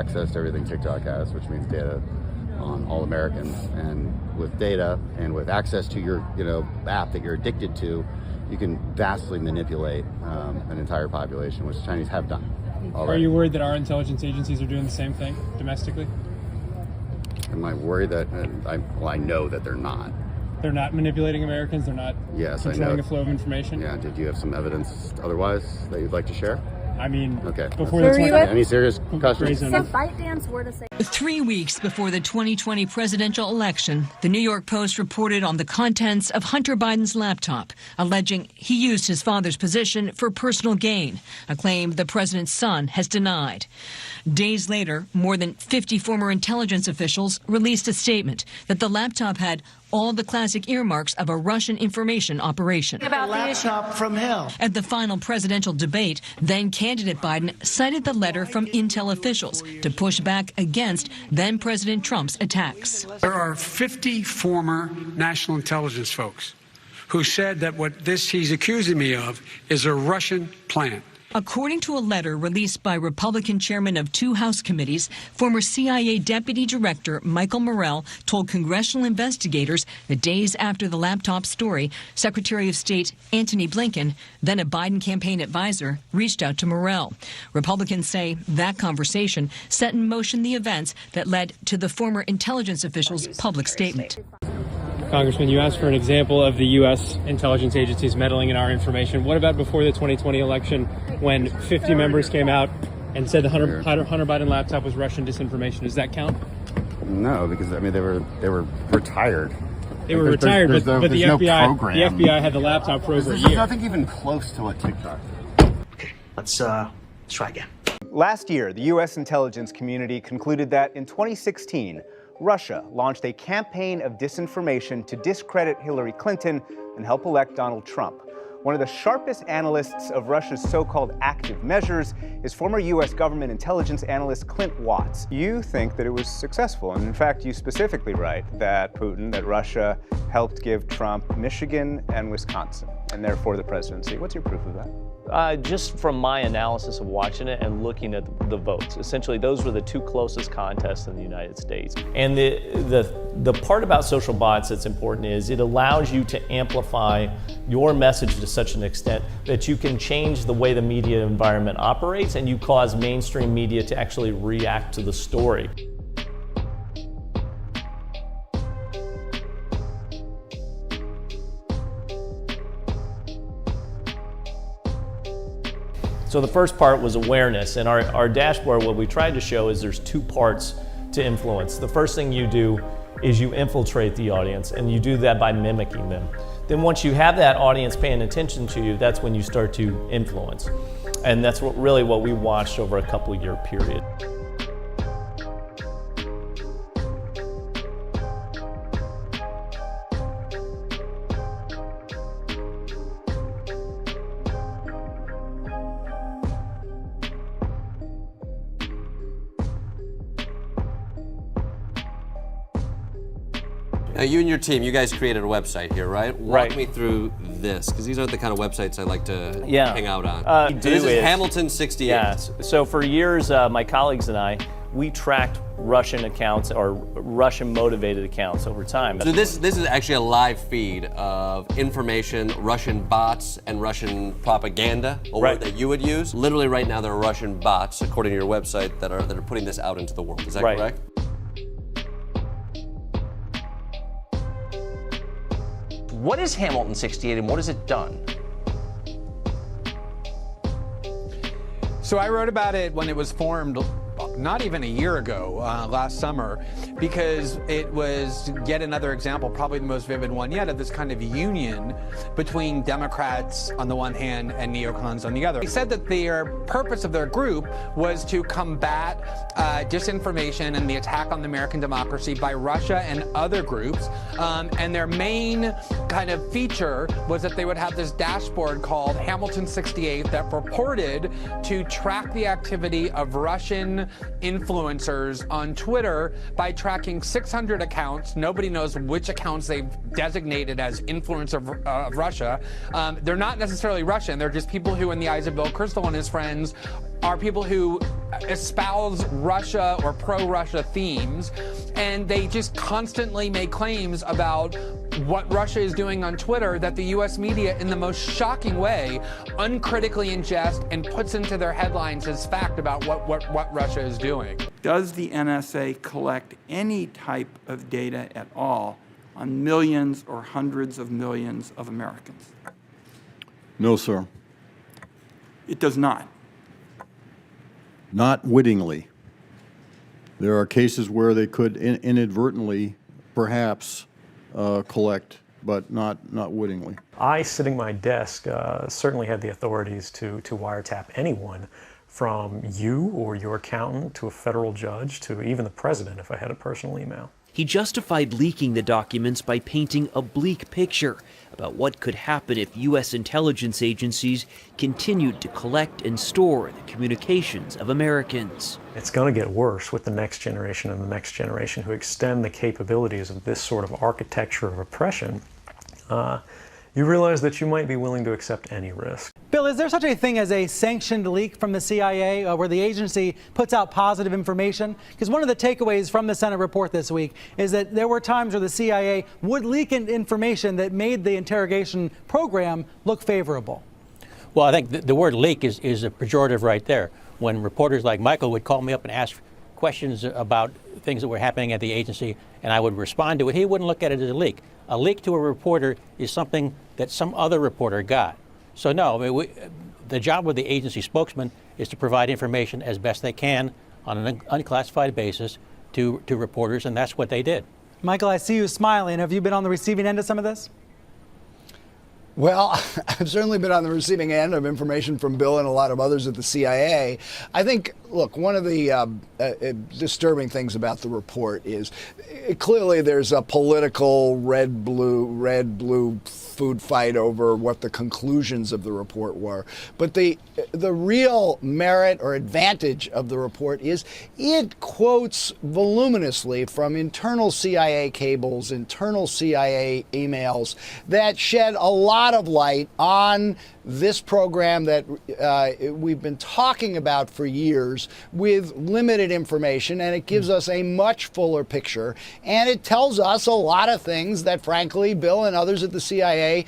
access to everything TikTok has, which means data on all Americans. And with data and with access to your, app that you're addicted to, you can vastly manipulate an entire population, which the Chinese have done already. Are you worried that our intelligence agencies are doing the same thing domestically? Am I worried that? I know that they're not. They're not manipulating Americans? They're not controlling the flow of information? Yeah. Did you have some evidence otherwise that you'd like to share? I mean, okay. Before any serious questions? So ByteDance were to say. 3 weeks before the 2020 presidential election, the New York Post reported on the contents of Hunter Biden's laptop, alleging he used his father's position for personal gain, a claim the president's son has denied. Days later, more than 50 former intelligence officials released a statement that the laptop had all the classic earmarks of a Russian information operation. About the laptop from hell. At the final presidential debate, then-candidate Biden cited the letter from intel officials to push back against then-President Trump's attacks. There are 50 former national intelligence folks who said that what he's accusing me of is a Russian plant. According to a letter released by Republican chairman of 2 House committees, former CIA Deputy Director Michael Morell told congressional investigators that days after the laptop story, Secretary of State Antony Blinken, then a Biden campaign advisor, reached out to Morell. Republicans say that conversation set in motion the events that led to the former intelligence official's public statement. Congressman, you asked for an example of the U.S. intelligence agencies meddling in our information. What about before the 2020 election when 50 members came out and said the Hunter Biden laptop was Russian disinformation? Does that count? No, because they were retired. They were retired, but the FBI had the laptop for over a year. There's nothing even close to what TikTok is. Okay, let's try again. Last year, the U.S. intelligence community concluded that in 2016, Russia launched a campaign of disinformation to discredit Hillary Clinton and help elect Donald Trump. One of the sharpest analysts of Russia's so-called active measures is former U.S. government intelligence analyst Clint Watts. You think that it was successful, and in fact, you specifically write that Russia helped give Trump Michigan and Wisconsin, and therefore the presidency. What's your proof of that? Just from my analysis of watching it and looking at the votes, essentially those were the 2 closest contests in the United States. And the part about social bots that's important is it allows you to amplify your message to such an extent that you can change the way the media environment operates and you cause mainstream media to actually react to the story. So the first part was awareness, and our dashboard, what we tried to show is there's 2 parts to influence. The first thing you do is you infiltrate the audience, and you do that by mimicking them. Then once you have that audience paying attention to you, that's when you start to influence. And that's really what we watched over a couple-year period. Now, you and your team, you guys created a website here, right? Walk me through this, because these aren't the kind of websites I like to hang out on. So this is Hamilton 68. Yeah, so for years, my colleagues and I, we tracked Russian accounts or Russian-motivated accounts over time. So this is actually a live feed of information, Russian bots and Russian propaganda, a word that you would use. Literally right now there are Russian bots, according to your website, that are putting this out into the world. Is that correct? What is Hamilton 68 and what has it done? So I wrote about it when it was formed not even a year ago, last summer, because it was yet another example, probably the most vivid one yet, of this kind of union between Democrats on the one hand and neocons on the other. They said that their purpose of their group was to combat disinformation and the attack on the American democracy by Russia and other groups, and their main kind of feature was that they would have this dashboard called Hamilton 68 that purported to track the activity of Russian influencers on Twitter by tracking 600 accounts. Nobody knows which accounts they've designated as influence of Russia. They're not necessarily Russian. They're just people who, in the eyes of Bill Kristol and his friends, are people who espouse Russia or pro-Russia themes, and they just constantly make claims about what Russia is doing on Twitter that the U.S. media, in the most shocking way, uncritically ingest and puts into their headlines as fact about what Russia is doing. Does the NSA collect any type of data at all on millions or hundreds of millions of Americans? No, sir. It does not. Not wittingly. There are cases where they could inadvertently, perhaps, collect, but not wittingly. I, sitting at my desk, certainly had the authorities to wiretap anyone, from you or your accountant to a federal judge to even the president if I had a personal email. He justified leaking the documents by painting a bleak picture about what could happen if U.S. intelligence agencies continued to collect and store the communications of Americans. It's going to get worse with the next generation and the next generation who extend the capabilities of this sort of architecture of oppression. You realize that you might be willing to accept any risk. Bill, is there such a thing as a sanctioned leak from the CIA where the agency puts out positive information? Because one of the takeaways from the Senate report this week is that there were times where the CIA would leak information that made the interrogation program look favorable. Well, I think the word leak is a pejorative right there. When reporters like Michael would call me up and ask questions about things that were happening at the agency, and I would respond to it, he wouldn't look at it as a leak. A leak to a reporter is something that some other reporter got. So no, I mean, the job of the agency spokesman is to provide information as best they can on an unclassified basis to reporters, and that's what they did. Michael, I see you smiling. Have you been on the receiving end of some of this? Well, I've certainly been on the receiving end of information from Bill and a lot of others at the CIA. I think, look, one of the disturbing things about the report is clearly there's a political red-blue food fight over what the conclusions of the report were. But the real merit or advantage of the report is it quotes voluminously from internal CIA cables, internal CIA emails that shed a lot of light on this program that we've been talking about for years with limited information, and it gives us a much fuller picture, and it tells us a lot of things that, frankly, Bill and others at the CIA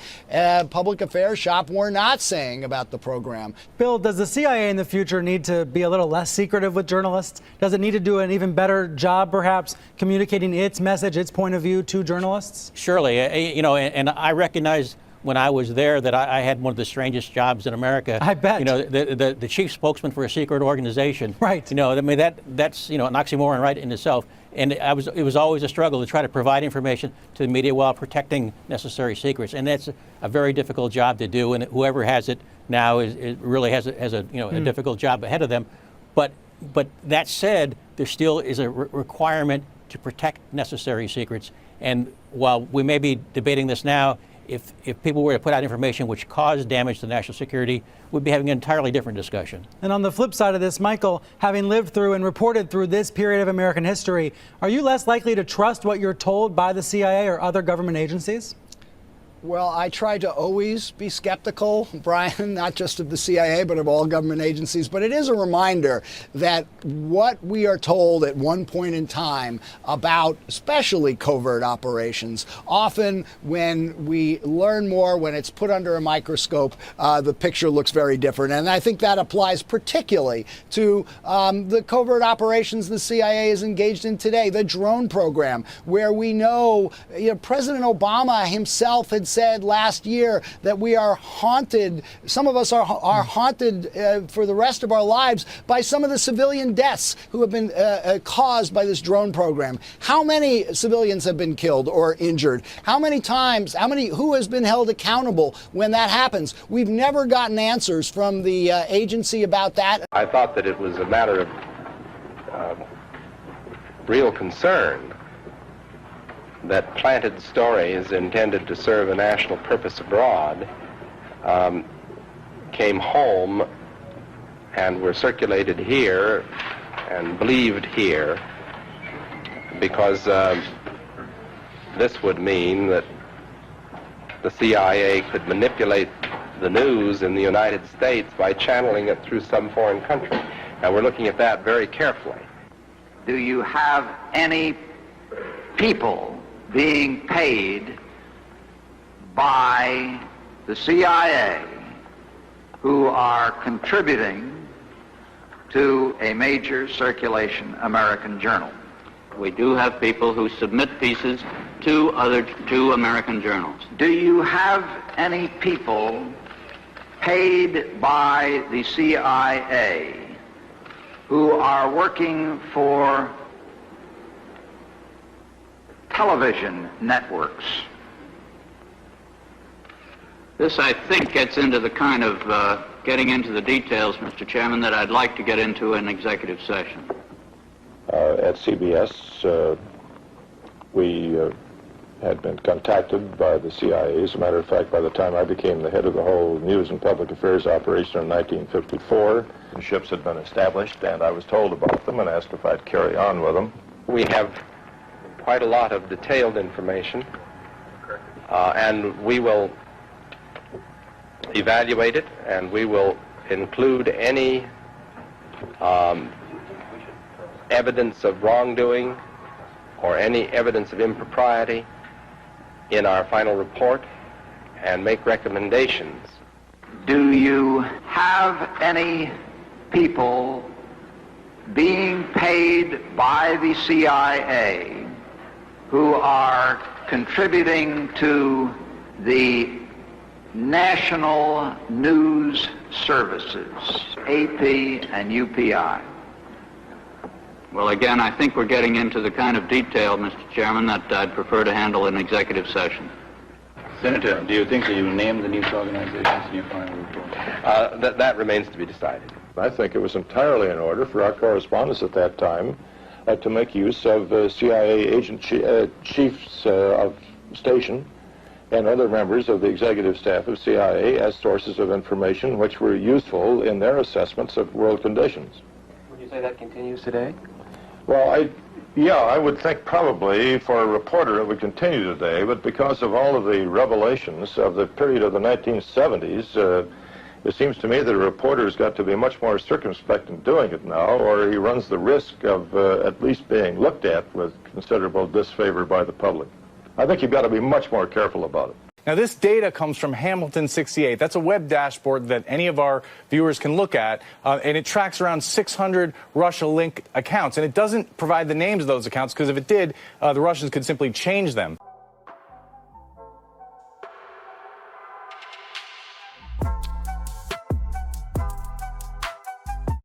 public affairs shop were not saying about the program. Bill, does the CIA in the future need to be a little less secretive with journalists? Does it need to do an even better job, perhaps, communicating its message, its point of view to journalists? Surely, you know, and I recognize when I was there that I had one of the strangest jobs in America. I bet. You know, the chief spokesman for a secret organization. Right. You know, I mean, that's, you know, an oxymoron right in itself. And it was always a struggle to try to provide information to the media while protecting necessary secrets. And that's a very difficult job to do. And whoever has it now really has a you know, a difficult job ahead of them. But that said, there still is a requirement to protect necessary secrets. And while we may be debating this now, if people were to put out information which caused damage to national security, we'd be having an entirely different discussion. And on the flip side of this, Michael, having lived through and reported through this period of American history, are you less likely to trust what you're told by the CIA or other government agencies? Well, I try to always be skeptical, Brian, not just of the CIA, but of all government agencies. But it is a reminder that what we are told at one point in time about especially covert operations, often when we learn more, when it's put under a microscope, the picture looks very different. And I think that applies particularly to the covert operations the CIA is engaged in today, the drone program, where we know, President Obama himself had said last year that we are haunted, some of us are haunted for the rest of our lives by some of the civilian deaths who have been caused by this drone program. How many civilians have been killed or injured? How many times, who has been held accountable when that happens? We've never gotten answers from the agency about that. I thought that it was a matter of real concern that planted stories intended to serve a national purpose abroad came home and were circulated here and believed here, because this would mean that the CIA could manipulate the news in the United States by channeling it through some foreign country. Now, we're looking at that very carefully. Do you have any people being paid by the CIA who are contributing to a major circulation American journal? We do have people who submit pieces to American journals. Do you have any people paid by the CIA who are working for television networks? This, I think, gets into the kind of getting into the details, Mr. Chairman, that I'd like to get into in executive session. At CBS, we had been contacted by the CIA. As a matter of fact, by the time I became the head of the whole news and public affairs operation in 1954, ships had been established, and I was told about them and asked if I'd carry on with them. We have quite a lot of detailed information, and we will evaluate it, and we will include any evidence of wrongdoing or any evidence of impropriety in our final report and make recommendations. Do you have any people being paid by the CIA who are contributing to the national news services, AP and UPI? Well, again, I think we're getting into the kind of detail, Mr. Chairman, that I'd prefer to handle in executive session. Senator, do you think that you named the news organizations in your final report? That remains to be decided. I think it was entirely in order for our correspondents at that time to make use of CIA agent chiefs of station and other members of the executive staff of CIA as sources of information which were useful in their assessments of world conditions. Would you say that continues today? Well, I would think probably for a reporter it would continue today, but because of all of the revelations of the period of the 1970s, it seems to me that a reporter's got to be much more circumspect in doing it now, or he runs the risk of at least being looked at with considerable disfavor by the public. I think you've got to be much more careful about it. Now, this data comes from Hamilton 68. That's a web dashboard that any of our viewers can look at, and it tracks around 600 Russia-linked accounts. And it doesn't provide the names of those accounts, because if it did, the Russians could simply change them.